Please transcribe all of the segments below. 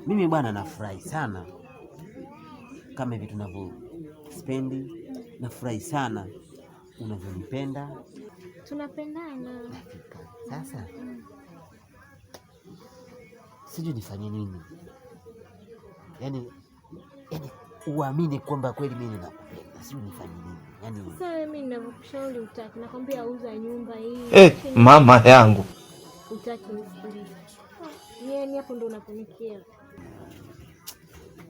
Mimi bwana nafurahi sana kama hivi tunavyo spendi, nafurahi sana unavyonipenda. Tunapendana. Sasa sijui nifanye nini. Yaani uamini kwamba kweli mimi nakupenda. Sijui nifanye nini. Yaani sasa mimi ninavyokushauri utaki, nakwambia auza nyumba hii. Mama yangu. Utaki nisikilize. Yeye hapo ndo unaponikia.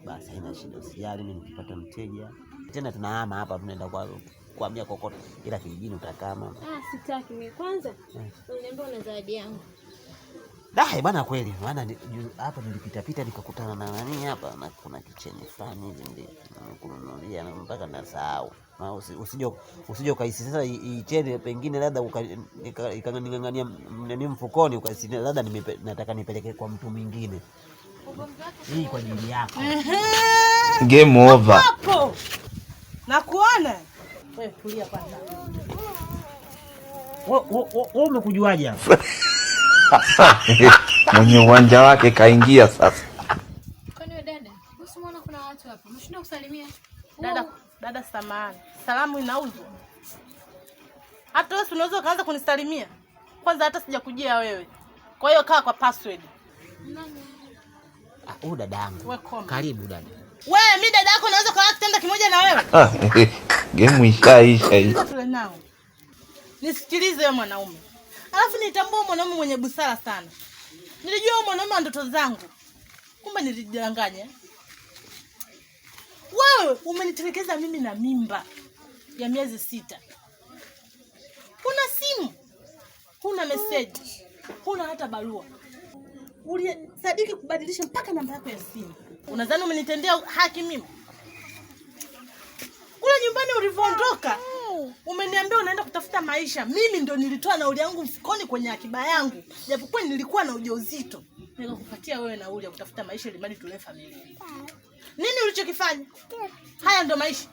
Basi haina shida, usijali, mimi nikipata mteja. Tena tunahama hapa tunaenda kuhamia kokote. Ila kijijini utakama. Sitaki mimi. Kwanza uniambia una zawadi yangu. Bana kweli, maana hapa nilipita nikakutana na nani hapa na kuna kicheni fulani hivi ndio nakununulia na mpaka nasahau. Usije ukaisi sasa icheni pengine labda ikang'ang'ania nani mfukoni ukasi labda nataka nipeleke kwa mtu mwingine. Hii kwa ajili yako. Game over. Hapo. Nakuona. Wewe tulia kwanza. Wewe umekujuaje hapa? Mwenye uwanja wake kaingia sasa. Kwani wewe dada, usimuona kuna watu hapa. Mshinda kusalimia. Dada samahani. Salamu inauzwa. Hata wewe unaweza kaanza kunisalimia. Kwanza hata sijakujia wewe. Kwa hiyo kaa kwa password. Nani? Dada yangu. Karibu dada. Wewe mimi dada yako naweza kaa kitanda kimoja na wewe? Game ishaisha hii. Nisikilize wewe mwanaume. Alafu nitambua mwanaume mwenye busara sana. Nilijua mwanaume wa ndoto zangu. Kumbe nilijidanganya. Wewe umenitelekeza mimi na mimba ya miezi 6. Huna simu. Huna message. Huna hata barua. Ulisadiki kubadilisha mpaka namba yako ya simu. Unadhani umenitendea haki mimi? Kule nyumbani ulivyoondoka, umeniambia unaenda kutafuta maisha. Mimi ndo nilitoa nauli yangu mfukoni kwenye akiba yangu. Japokuwa nilikuwa na ujauzito. Nikakupatia wewe nauli ya kutafuta maisha ili mali tulee familia. Nini ulichokifanya? Haya ndo maisha.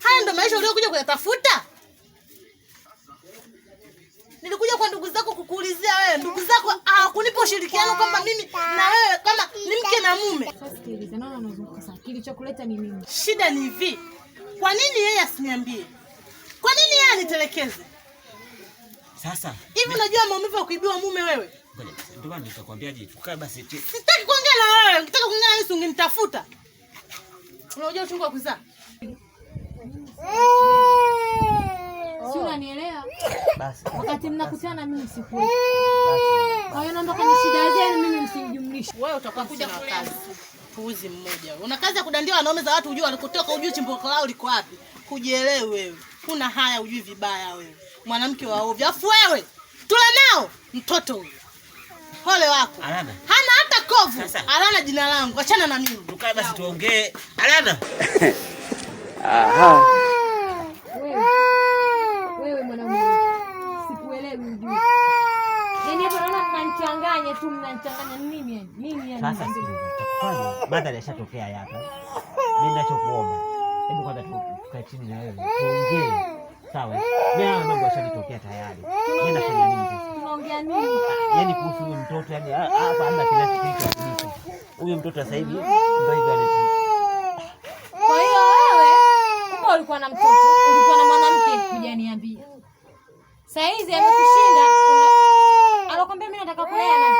Haya ndo maisha uliokuja kuyatafuta. Nilikuja kwa ndugu zako kukuulizia wewe. Ndugu zako hawakunipa ushirikiano kwamba mimi na wewe kama ni mke na mume. Sasa sikiliza, naona unazunguka sana. Kilichokuleta ni nini? Shida ni hivi. Kwa nini yeye asiniambie? Kwa nini yeye anitelekeze? Sasa hivi unajua maumivu ya kuibiwa mume wewe? Ngoja, ndio maana nikakwambiaje, tukae basi. Sitaki kuongea na wewe. Nikitaka kuongea na wewe ungenitafuta. Unajua uchungu wa kuzaa? Si unanielewa? Basi. Wakati mnakutana mimi sikuwa. Kwa hiyo naomba kwenye shida zenu mimi msinijumlishe. Wewe utakuja na kazi. Puuzi mmoja. Una kazi ya kudandia wanaume za watu, ujue walikotoka, ujue chimbuko lao liko wapi. Kujielewe wewe. Kuna haya ujue vibaya wewe. Mwanamke wa ovyo. Afu wewe tula nao mtoto huyu. Pole wako. Alana. Hana hata kovu. Alana jina langu. Achana na mimi. Tukae basi tuongee. Alana. Aha. Wewe mwanaume. Sikuelewi ujue. Yaani hapa naona mnanichanganya tu, mnanichanganya nini yani? Nini yani? Sasa sikufanya. Madhara yashatokea hapa. Mimi ninachokuomba, hebu kwanza tukae chini na wewe. Tuongee. Sawa? Mimi mambo yashatokea tayari. Mimi nafanya nini sasa? Tunaongea nini? Yaani kuhusu huyu mtoto, yani hapa hamna kinachopita. Huyu mtoto sasa hivi ndio hivyo anaitwa. Kwa hiyo wewe kumbe ulikuwa na mtoto, ulikuwa na mwanamke hujaniambia. Sasa hizi amekushinda, anakuambia mimi nataka kulea nani?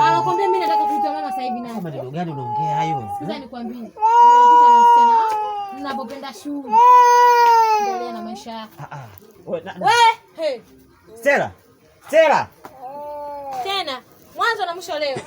Anakuambia mimi nataka kuitwa mama sasa hivi nani? Kama ndio gani unaongea hayo? Sasa nikwambie. Umekuta na msichana mnapopenda shule. Endelea na maisha yako. Stella. Stella. Tena mwanzo na mwisho leo.